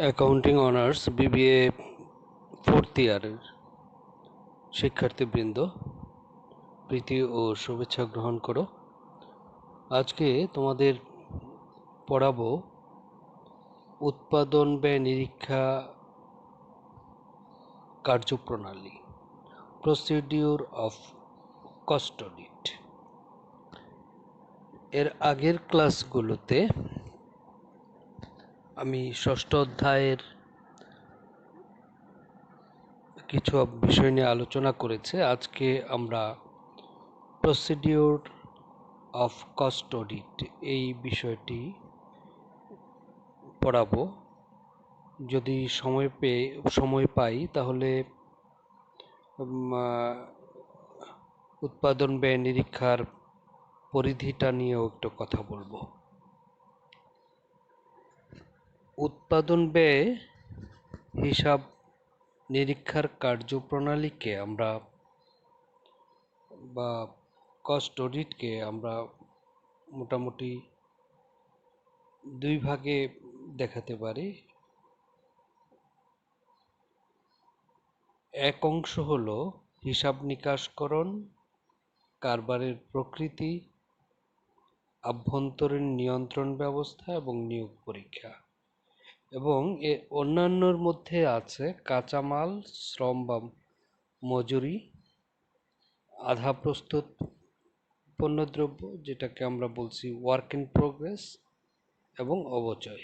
Accounting honours BBA fourth ইয়ারের শিক্ষার্থীবৃন্দ, প্রীতি ও শুভেচ্ছা গ্রহণ করো। আজকে তোমাদের পড়াবো উৎপাদন ব্যয় নিরীক্ষা কার্যপ্রণালী, প্রসিডিউর অফ কস্ট অডিট। এর আগের ক্লাসগুলোতে আমি ষষ্ঠ অধ্যায়ের কিছু বিষয় নিয়ে আলোচনা করেছি। আজকে আমরা প্রসিডিউর অফ কস্ট অডিট এই বিষয়টি পড়াবো। যদি সময় পাই তাহলে উৎপাদন ব্যয় নিরীক্ষার পরিধিটা নিয়েও একটু কথা বলবো। উৎপাদন ব্যয় হিসাব নিরীক্ষার কার্যপ্রণালীকে আমরা বা কস্ট অডিটকে আমরা মোটামুটি দুই ভাগে দেখাতে পারি। এক অংশ হলো হিসাব নিকাশকরণ, কারবারের প্রকৃতি, আভ্যন্তরীণ নিয়ন্ত্রণ ব্যবস্থা এবং নিয়োগ পরীক্ষা, এবং অন্যান্যর মধ্যে আছে কাঁচামাল, শ্রম বা মজুরি, আধা প্রস্তুত পণ্যদ্রব্য যেটাকে আমরা বলছি ওয়ার্ক ইন প্রোগ্রেস, এবং অবচয়।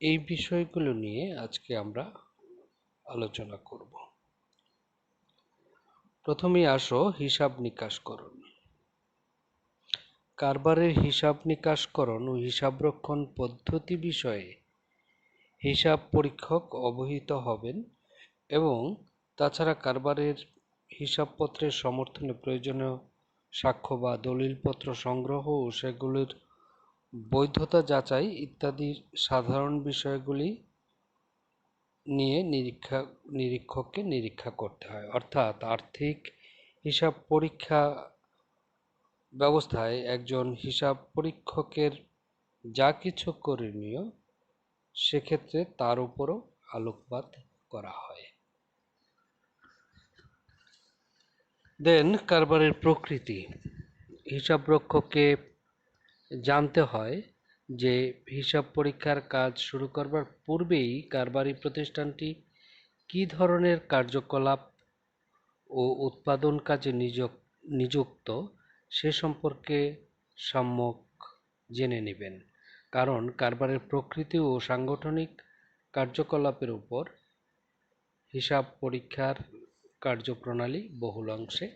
এই বিষয়গুলো নিয়ে আজকে আমরা আলোচনা করব। প্রথমেই আসো হিসাব নিকাশকরণ। কারবারের হিসাব নিকাশকরণ ও হিসাবরক্ষণ পদ্ধতি বিষয়ে হিসাব পরীক্ষক অবহিত হবেন এবং তাছাড়া কারবারের হিসাবপত্রের সমর্থনে প্রয়োজনীয় সাক্ষ্য বা দলিলপত্র সংগ্রহ ও সেগুলির বৈধতা যাচাই ইত্যাদি সাধারণ বিষয়গুলি নিয়ে নিরীক্ষককে নিরীক্ষা করতে হয়। অর্থাৎ আর্থিক হিসাব পরীক্ষা ব্যবস্থায় একজন হিসাব পরীক্ষকের যা কিছু করণীয় সেক্ষেত্রে তার উপরও আলোকপাত করা হয়। দেন কারবারের প্রকৃতি। হিসাবরক্ষককে জানতে হয় যে হিসাব পরীক্ষার কাজ শুরু করবার পূর্বেই কারবারি প্রতিষ্ঠানটি কী ধরনের কার্যকলাপ ও উৎপাদন কাজে নিযুক্ত সে সম্পর্কে সম্যক জেনে নেবেন, কারণ কারবারের প্রকৃতি ও সাংগঠনিক কার্যকলাপের উপর হিসাব পরীক্ষার কার্যপ্রণালী বহুলাংশে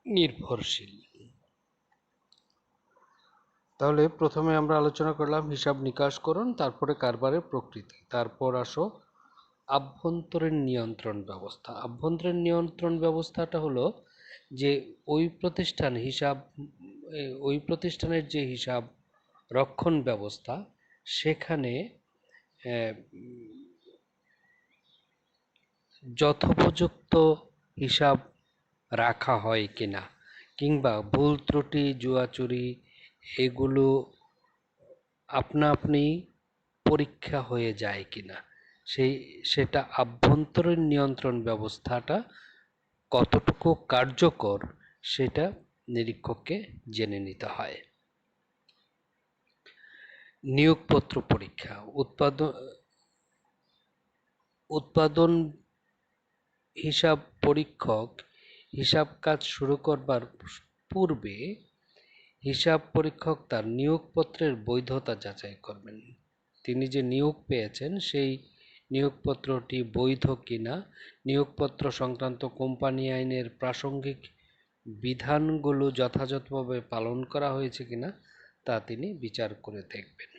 নির্ভরশীল। তাহলে প্রথমে আমরা আলোচনা করলাম হিসাব নিকাশকরণ, তারপরে কারবারের প্রকৃতি, তারপর আসো আভ্যন্তরীণ নিয়ন্ত্রণ ব্যবস্থা। আভ্যন্তরীণ নিয়ন্ত্রণ ব্যবস্থাটা হলো যে ওই প্রতিষ্ঠানের যে হিসাব রক্ষণ ব্যবস্থা, সেখানে যথোপযুক্ত হিসাব রাখা হয় কিনা, কিংবা ভুল ত্রুটি, জুয়াচুরি এগুলো আপনা আপনি পরীক্ষা হয়ে যায় কিনা, সেটা আভ্যন্তরীণ নিয়ন্ত্রণ ব্যবস্থাটা কতটুকু কার্যকর সেটা নিরীক্ষককে জেনে নিতে হয়। নিয়োগপত্র পরীক্ষা। উৎপাদন হিসাব পরীক্ষক হিসাব কাজ শুরু করবার পূর্বে হিসাব পরীক্ষক তার নিয়োগপত্রের বৈধতা যাচাই করবেন। তিনি যে নিয়োগ পেয়েছেন সেই নিয়োগপত্রটি বৈধ কিনা, নিয়োগপত্র সংক্রান্ত কোম্পানি আইনের প্রাসঙ্গিক বিধানগুলো যথাযথভাবে পালন করা হয়েছে কিনা তা তিনি বিচার করে দেখবেন।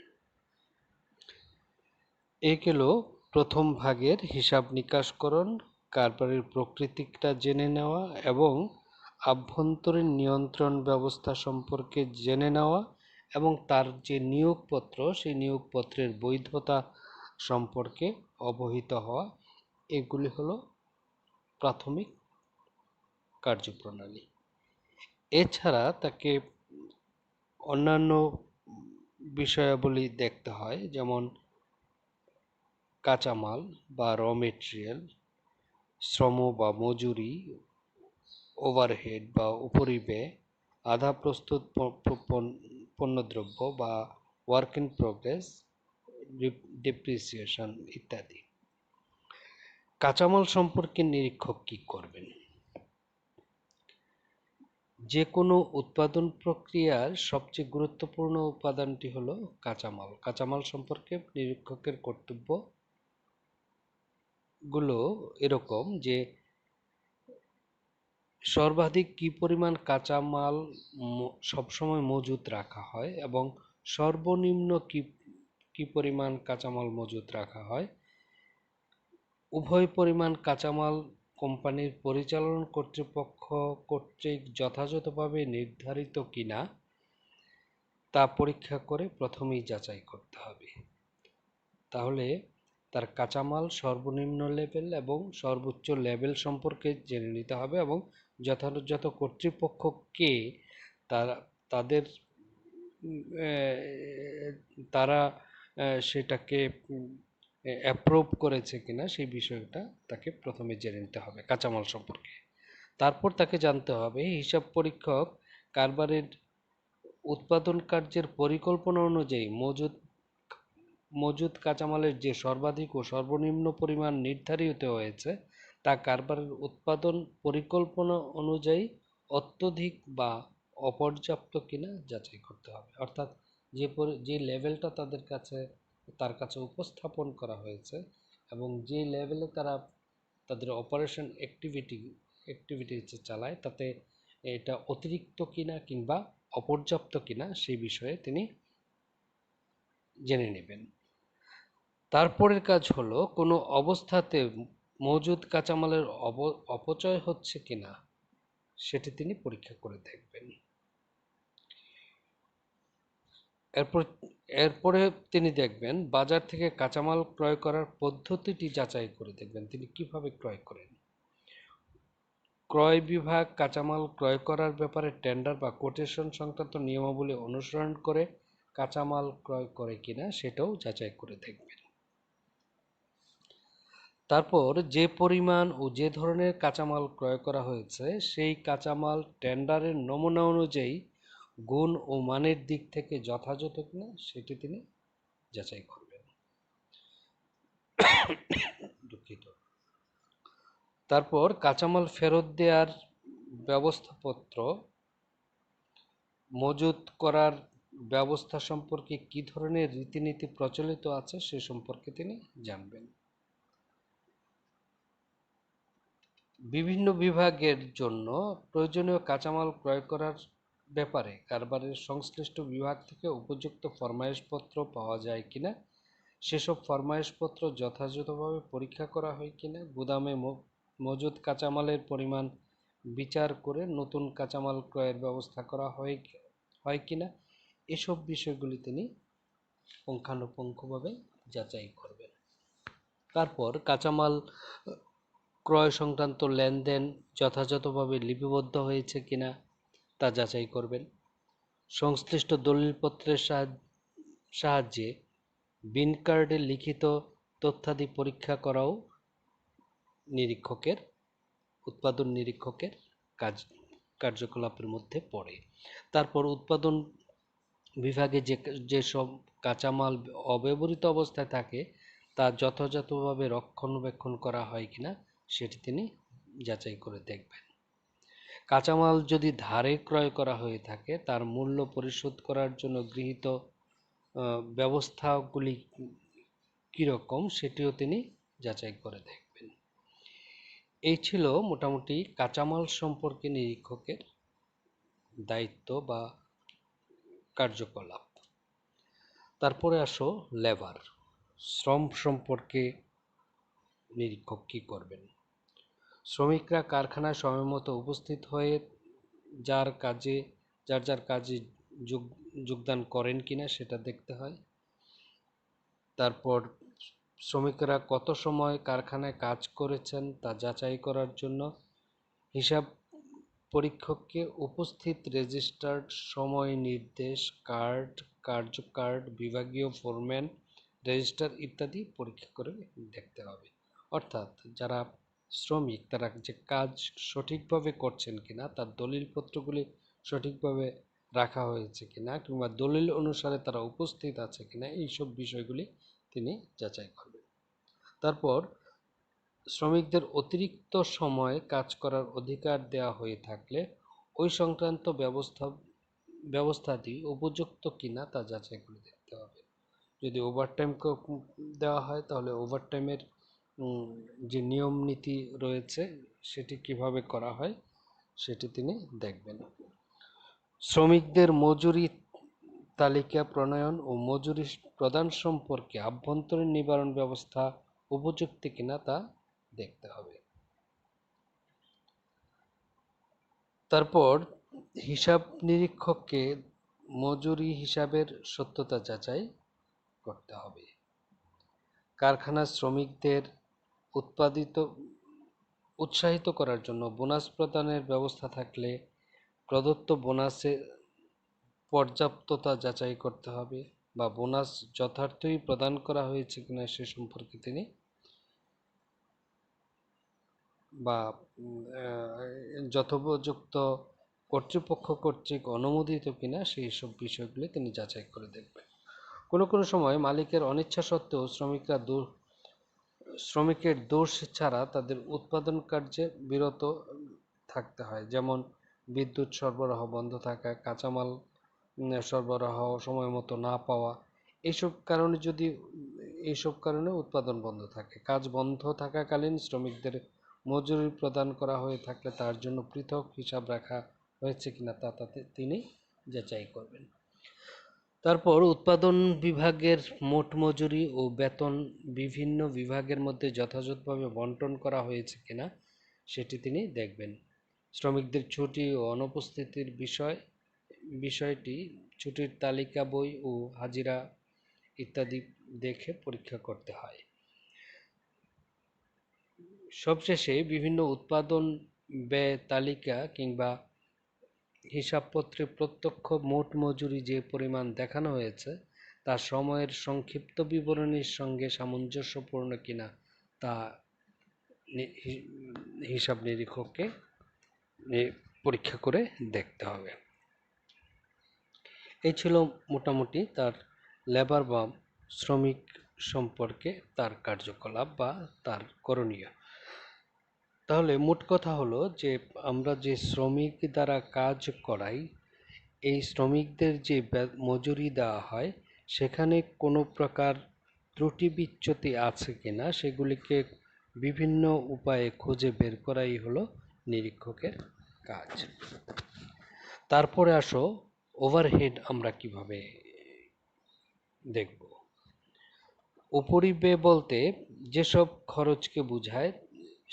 এ গেল প্রথম ভাগের হিসাব নিকাশকরণ, কারবারের প্রকৃতিটা জেনে নেওয়া এবং আভ্যন্তরীণ নিয়ন্ত্রণ ব্যবস্থা সম্পর্কে জেনে নেওয়া এবং তার যে নিয়োগপত্র সেই নিয়োগপত্রের বৈধতা সম্পর্কে অবহিত হওয়া। এগুলি হলো প্রাথমিক কার্যপ্রণালী। এছাড়া তাকে অন্যান্য বিষয়াবলী দেখতে হয়, যেমন কাঁচামাল বা র মেটেরিয়াল, শ্রম বা মজুরি, ওভারহেড বা উপরিব্যয়, আধা প্রস্তুত পণ্যদ্রব্য বা ওয়ার্ক ইন প্রোগ্রেস, ডেপ্রিসিয়েশন ইত্যাদি। কাঁচামাল সম্পর্কে নিরীক্ষক কি করবেন? যে কোনো উৎপাদন প্রক্রিয়ার সবচেয়ে গুরুত্বপূর্ণ উপাদানটি হলো কাঁচামাল। কাঁচামাল সম্পর্কে নিরীক্ষকের কর্তব্যগুলো এরকম যে সর্বাধিক কি পরিমাণ কাঁচামাল সবসময় মজুত রাখা হয় এবং সর্বনিম্ন কি পরিমাণ কাঁচামাল মজুত রাখা হয়, উভয় পরিমাণ কাঁচামাল কোম্পানির পরিচালন কর্তৃপক্ষ কর্তৃক যথাযথভাবে নির্ধারিত কিনা তা পরীক্ষা করে প্রথমেই যাচাই করতে হবে। তাহলে তার কাঁচামাল সর্বনিম্ন লেভেল এবং সর্বোচ্চ লেভেল সম্পর্কে জেনে নিতে হবে এবং যথাযথ কর্তৃপক্ষকে তারা তাদের তারা সেটাকে অ্যাপ্রুভ করেছে কিনা সেই বিষয়টা তাকে প্রথমে জেনে নিতে হবে কাঁচামাল সম্পর্কে। তারপর তাকে জানতে হবে হিসাব পরীক্ষক কারবারের উৎপাদন কার্যের পরিকল্পনা অনুযায়ী মজুত কাঁচামালের যে সর্বাধিক ও সর্বনিম্ন পরিমাণ নির্ধারিত হয়েছে তা কারবারের উৎপাদন পরিকল্পনা অনুযায়ী অত্যধিক বা অপর্যাপ্ত কিনা যাচাই করতে হবে। অর্থাৎ যে লেভেলটা তার কাছে উপস্থাপন করা হয়েছে এবং যে লেভেলে তারা তাদের অপারেশন অ্যাক্টিভিটিস চালায় তাতে এটা অতিরিক্ত কিনা কিংবা অপর্যাপ্ত কিনা সেই বিষয়ে তিনি জেনে নেবেন। তারপরের কাজ হলো কোনো অবস্থাতে মজুদ কাঁচামালের অপচয় হচ্ছে কিনা সেটি তিনি পরীক্ষা করে দেখবেন। এরপরে তিনি দেখবেন বাজার থেকে কাঁচামাল ক্রয় করার পদ্ধতিটি যাচাই করে দেখবেন তিনি কিভাবে ক্রয় করেন। ক্রয় বিভাগ কাঁচামাল ক্রয় করার ব্যাপারে টেন্ডার বা কোটেশন সংক্রান্ত নিয়মাবলী অনুসরণ করে কাঁচামাল ক্রয় করে কিনা সেটাও যাচাই করে দেখবেন। তারপর যে পরিমাণ ও যে ধরনের কাঁচামাল ক্রয় করা হয়েছে সেই কাঁচামাল টেন্ডারের নমুনা অনুযায়ী গুণ ও মানের দিক থেকে যথাযথ কিনা সেটি তিনি যাচাই করবেন। দুঃখিত। তারপর কাঁচামাল ফেরত দেওয়ার ব্যবস্থাপত্র মজুত করার ব্যবস্থা সম্পর্কে কি ধরনের রীতিনীতি প্রচলিত আছে সে সম্পর্কে তিনি জানবেন। বিভিন্ন বিভাগের জন্য প্রয়োজনীয় কাঁচামাল ক্রয় করার ব্যাপারে কারবারের সংশ্লিষ্ট বিভাগ থেকে উপযুক্ত ফরমায়েশপত্র পাওয়া যায় কিনা, সেসব ফরমায়েশপত্র যথাযথভাবে পরীক্ষা করা হয় কিনা, গুদামে মজুদ কাঁচামালের পরিমাণ বিচার করে নতুন কাঁচামাল ক্রয়ের ব্যবস্থা করা হয় কিনা এসব বিষয়গুলি তিনি পুঙ্খানুপুঙ্খভাবে যাচাই করবেন। তারপর কাঁচামাল ক্রয় সংক্রান্ত লেনদেন যথাযথভাবে লিপিবদ্ধ হয়েছে কিনা তা যাচাই করবেন। সংশ্লিষ্ট দলিলপত্রের সাহায্যে বিন কার্ডে লিখিত তথ্যাদি পরীক্ষা করাও উৎপাদন নিরীক্ষকের কার্যকলাপের মধ্যে পড়ে। তারপর উৎপাদন বিভাগে যেসব কাঁচামাল অব্যবহৃত অবস্থায় থাকে তা যথাযথভাবে রক্ষণাবেক্ষণ করা হয় কিনা সেটি তিনি যাচাই করে দেখবেন। কাঁচামাল যদি ধারে ক্রয় করা হয়ে থাকে তার মূল্য পরিশোধ করার জন্য গৃহীত ব্যবস্থাগুলি কীরকম সেটিও তিনি যাচাই করে দেখবেন। এই ছিল মোটামুটি কাঁচামাল সম্পর্কে নিরীক্ষকের দায়িত্ব বা কার্যকলাপ। তারপরে আসো লেবার, শ্রম সম্পর্কে নিরীক্ষক কি করবেন। শ্রমিকরা কারখানায় সময়মতো উপস্থিত হয়ে যার যার কাজে যোগদান করেন কিনা সেটা দেখতে হয়। তারপর শ্রমিকরা কত সময় কারখানায় কাজ করেছেন তা যাচাই করার জন্য হিসাব পরীক্ষককে উপস্থিত রেজিস্টার্ড সময় নির্দেশ কার্ড, কার্যকার্ড, বিভাগীয় ফোরম্যান, রেজিস্টার ইত্যাদি পরীক্ষা করে দেখতে হবে। অর্থাৎ যারা শ্রমিক তারা যে কাজ সঠিকভাবে করছেন কিনা, তার দলিলপত্রগুলি সঠিকভাবে রাখা হয়েছে কিনা, কিংবা দলিল অনুসারে তারা উপস্থিত আছে কিনা, এইসব বিষয়গুলি তিনি যাচাই করবেন। তারপর শ্রমিকদের অতিরিক্ত সময় কাজ করার অধিকার দেওয়া হয়ে থাকলে ওই সংক্রান্ত ব্যবস্থাটি উপযুক্ত কিনা তা যাচাই করে দেখতে হবে। যদি ওভারটাইম দেওয়া হয় তাহলে ওভারটাইমের যে নিয়ম নীতি রয়েছে সেটি কিভাবে করা হয় সেটি তিনি দেখবেন। শ্রমিকদের মজুরি তালিকা প্রণয়ন ও মজুরি প্রদান সম্পর্কে আভ্যন্তরীণ নিবারণ ব্যবস্থা উপযুক্ত কিনা তা দেখতে হবে। তারপর হিসাব নিরীক্ষককে মজুরি হিসাবের সত্যতা যাচাই করতে হবে। কারখানার শ্রমিকদের উৎসাহিত করার জন্য বোনাস প্রদানের ব্যবস্থা থাকলে প্রদত্ত বোনাসের পর্যাপ্ততা যাচাই করতে হবে, বা বোনাস যথার্থই প্রদান করা হয়েছে কিনা সে সম্পর্কে তিনি বা যথোপযুক্ত কর্তৃপক্ষ কর্তৃক অনুমোদিত কিনা সেই সব বিষয়গুলি তিনি যাচাই করে দেখবেন। কোনো কোনো সময় মালিকের অনিচ্ছা সত্ত্বেও শ্রমিকের দোষ ছাড়া তাদের উৎপাদন কার্যে বিরত থাকতে হয়, যেমন বিদ্যুৎ সরবরাহ বন্ধ থাকা, কাঁচামাল সরবরাহ সময় মতো না পাওয়া। এইসব কারণে উৎপাদন বন্ধ থাকে। কাজ বন্ধ থাকাকালীন শ্রমিকদের মজুরি প্রদান করা হয়ে থাকলে তার জন্য পৃথক হিসাব রাখা হয়েছে কিনা তা তিনি যাচাই করবেন। তারপর উৎপাদন বিভাগের মোট মজুরি ও বেতন বিভিন্ন বিভাগের মধ্যে যথাযথভাবে বণ্টন করা হয়েছে কিনা সেটি তিনি দেখবেন। শ্রমিকদের ছুটি ও অনুপস্থিতির বিষয়টি ছুটির তালিকা বই ও হাজিরা ইত্যাদি দেখে পরীক্ষা করতে হয়। সবশেষে বিভিন্ন উৎপাদন ব্যয় তালিকা কিংবা হিসাবপত্রে প্রত্যক্ষ মোট মজুরি যে পরিমাণ দেখানো হয়েছে তা সময়ের সংক্ষিপ্ত বিবরণীর সঙ্গে সামঞ্জস্যপূর্ণ কিনা তা হিসাব নিরীক্ষককে পরীক্ষা করে দেখতে হবে। এই ছিল মোটামুটি তার লেবার বা শ্রমিক সম্পর্কে তার কার্যকলাপ বা তার করণীয়। তাহলে মোট কথা হলো যে আমরা যে শ্রমিক দ্বারা কাজ করাই, এই শ্রমিকদের যে মজুরি দেওয়া হয় সেখানে কোনো প্রকার ত্রুটি বিচ্যুতি আছে কিনা সেগুলিকে বিভিন্ন উপায়ে খুঁজে বের করাই হলো নিরীক্ষকের কাজ। তারপরে আসো ওভারহেড আমরা কিভাবে দেখব। উপরিব্যয় বলতে যেসব খরচকে বোঝায়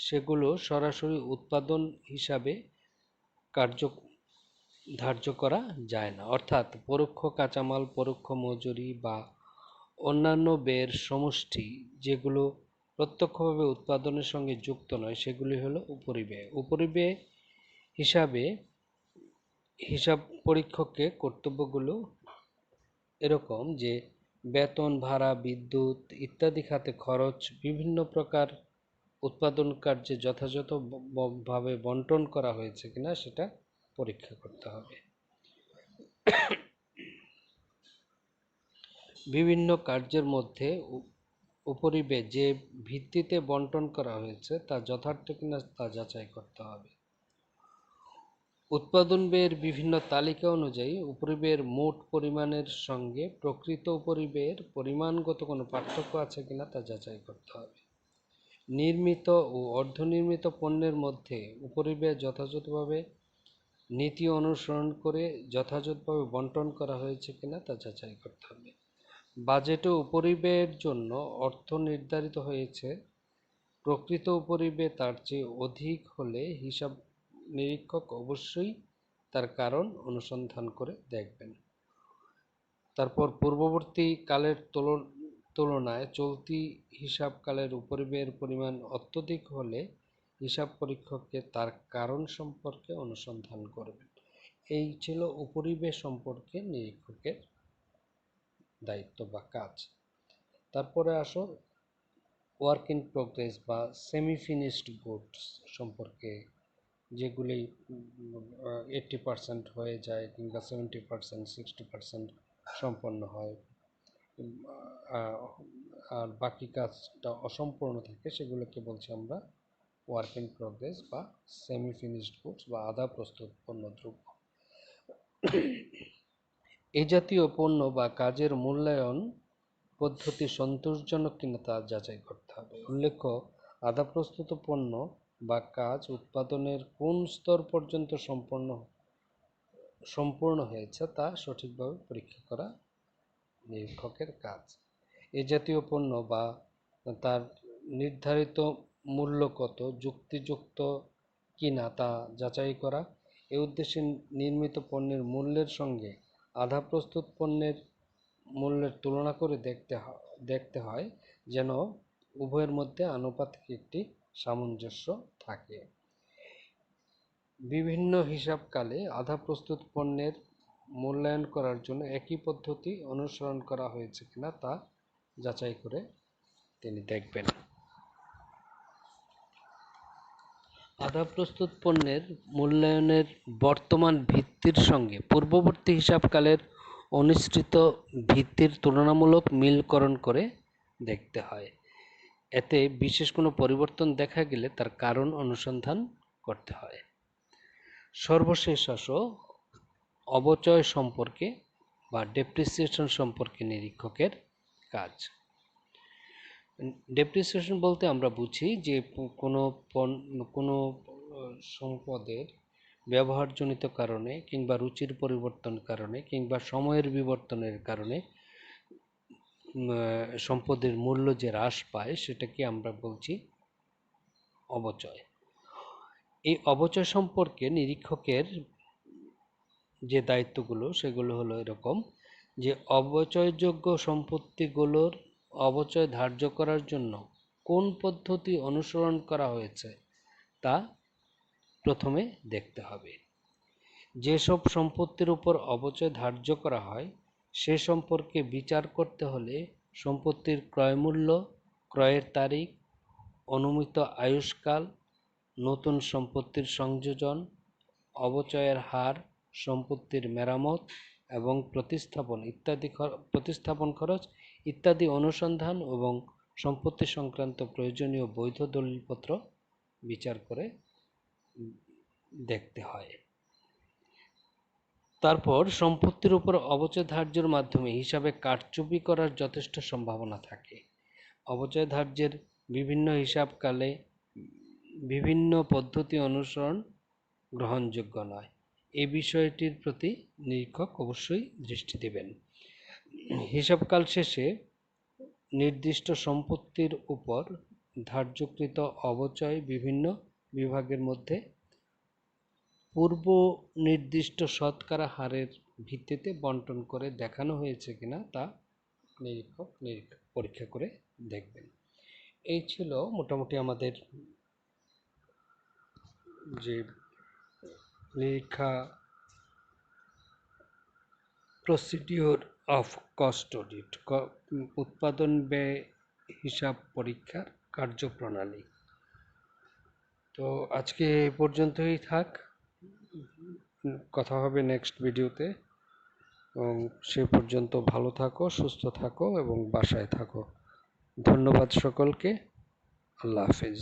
সেগুলো সরাসরি উৎপাদন হিসাবে ধার্য করা যায় না, অর্থাৎ পরোক্ষ কাঁচামাল, পরোক্ষ মজুরি বা অন্যান্য ব্যয়ের সমষ্টি যেগুলো প্রত্যক্ষভাবে উৎপাদনের সঙ্গে যুক্ত নয় সেগুলি হলো উপরিব্যয়। উপরিব্যয় হিসাব পরীক্ষকের কর্তব্যগুলো এরকম যে বেতন, ভাড়া, বিদ্যুৎ ইত্যাদি খাতে খরচ বিভিন্ন প্রকার উৎপাদন কার্যে যথাযথভাবে বণ্টন করা হয়েছে কিনা সেটা পরীক্ষা করতে হবে। বিভিন্ন কার্যের মধ্যে উপরিব্যয় যে ভিত্তিতে বণ্টন করা হয়েছে তা যথার্থ কিনা তা যাচাই করতে হবে। উৎপাদন ব্যয়ের বিভিন্ন তালিকা অনুযায়ী উপরিব্যয়ের মোট পরিমাণের সঙ্গে প্রকৃত উপরিব্যয়ের পরিমাণগত কোনো পার্থক্য আছে কিনা তা যাচাই করতে হবে। নির্মিত ও অর্ধনির্মিত পণ্যের মধ্যে উপরিব্যয় যথাযথভাবে নীতি অনুসরণ করে যথাযথভাবে বণ্টন করা হয়েছে কিনা তা যাচাই করতে হবে। বাজেটে উপরিব্যয়ের জন্য অর্থ নির্ধারিত হয়েছে, প্রকৃত উপরিব্যয় তার চেয়ে অধিক হলে হিসাব নিরীক্ষক অবশ্যই তার কারণ অনুসন্ধান করে দেখবেন। তারপর পূর্ববর্তী কালের তুলনায় চলতি হিসাবকালের উপরিব্যয়ের পরিমাণ অত্যধিক হলে হিসাব পরীক্ষককে তার কারণ সম্পর্কে অনুসন্ধান করবেন। এই ছিল উপরিব্যয় সম্পর্কে নিরীক্ষকের দায়িত্ব বা কাজ। তারপরে আসো ওয়ার্ক ইন প্রোগ্রেস বা সেমি ফিনিশড গুডস সম্পর্কে, যেগুলি 80% হয়ে যায় কিংবা 70%, 60% সম্পন্ন হয়, আর বাকি কাজটা অসম্পূর্ণ থাকে, সেগুলোকে বলছি আমরা ওয়ার্ক ইন প্রোগ্রেস বা সেমি ফিনিশড গুডস বা আধা প্রস্তুত পণ্যদ্রব্য। এই জাতীয় পণ্য বা কাজের মূল্যায়ন পদ্ধতি সন্তোষজনক কিনা তা যাচাই করতে হবে। উল্লেখ্য, আধা প্রস্তুত পণ্য বা কাজ উৎপাদনের কোন স্তর পর্যন্ত সম্পূর্ণ হয়েছে তা সঠিকভাবে পরীক্ষা করা নিরীক্ষকের কাজ। এ জাতীয় পণ্য বা তার নির্ধারিত মূল্য কত যুক্তিযুক্ত কিনা তা যাচাই করা। এ উদ্দেশ্যে নির্মিত পণ্যের মূল্যের সঙ্গে আধা প্রস্তুত পণ্যের মূল্যের তুলনা করে দেখতে হয় যেন উভয়ের মধ্যে আনুপাতিক একটি সামঞ্জস্য থাকে। বিভিন্ন হিসাবকালে আধা প্রস্তুত পণ্যের মূল্যায়ন করার জন্য একই পদ্ধতি অনুসরণ করা হয়েছে কিনা তা যাচাই করে তিনি দেখবেন। আধা প্রস্তুত পণ্যের মূল্যায়নের বর্তমান ভিত্তির সঙ্গে পূর্ববর্তী হিসাবকালের অনুসৃত ভিত্তির তুলনামূলক মিলকরণ করে দেখতে হয়। এতে বিশেষ কোনো পরিবর্তন দেখা গেলে তার কারণ অনুসন্ধান করতে হয়। সর্বশেষ আসো অবচয় সম্পর্কে বা ডেপ্রিসিয়েশন সম্পর্কে নিরীক্ষকের কাজ। ডেপ্রিসিয়েশন বলতে আমরা বুঝি যে কোনো সম্পদের ব্যবহারজনিত কারণে কিংবা রুচির পরিবর্তন কারণে কিংবা সময়ের বিবর্তনের কারণে সম্পদের মূল্য যে হ্রাস পায় সেটাকে আমরা বলছি অবচয়। এই অবচয় সম্পর্কে নিরীক্ষকের যে দায়িত্বগুলো সেগুলো হলো এরকম যে অবচয়যোগ্য সম্পত্তিগুলোর অবচয় ধার্য করার জন্য কোন পদ্ধতি অনুসরণ করা হয়েছে তা প্রথমে দেখতে হবে। যেসব সম্পত্তির উপর অবচয় ধার্য করা হয় সে সম্পর্কে বিচার করতে হলে সম্পত্তির ক্রয়মূল্য, ক্রয়ের তারিখ, অনুমিত আয়ুষ্কাল, নতুন সম্পত্তির সংযোজন, অবচয়ের হার, সম্পত্তির মেরামত এবং প্রতিস্থাপন খরচ ইত্যাদি অনুসন্ধান এবং সম্পত্তি সংক্রান্ত প্রয়োজনীয় বৈধ দলিলপত্র বিচার করে দেখতে হয়। তারপর সম্পত্তির উপর অবচয় ধার্যের মাধ্যমে হিসাবে কারচুপি করার যথেষ্ট সম্ভাবনা থাকে। অবচয় ধার্যের বিভিন্ন হিসাবকালে বিভিন্ন পদ্ধতি অনুসরণ গ্রহণযোগ্য নয়। এই বিষয়টির প্রতি নিরীক্ষক অবশ্যই দৃষ্টি দেবেন। হিসাবকাল শেষে নির্দিষ্ট সম্পত্তির উপর ধার্যকৃত অবচয় বিভিন্ন বিভাগের মধ্যে পূর্ব নির্দিষ্ট শতকরা হারের ভিত্তিতে বন্টন করে দেখানো হয়েছে কিনা তা নিরীক্ষক পরীক্ষা করে দেখবেন। এই ছিল মোটামুটি আমাদের যে নিরীক্ষা প্রসিডিওর অফ কস্ট অডিট, উৎপাদন ব্যয় হিসাব পরীক্ষার কার্যপ্রণালী। তো আজকে এই পর্যন্তই থাক, কথা হবে নেক্সট ভিডিওতে, এবং সে পর্যন্ত ভালো থাকো, সুস্থ থাকো এবং বাসায় থাকো। ধন্যবাদ সকলকে। আল্লাহ হাফিজ।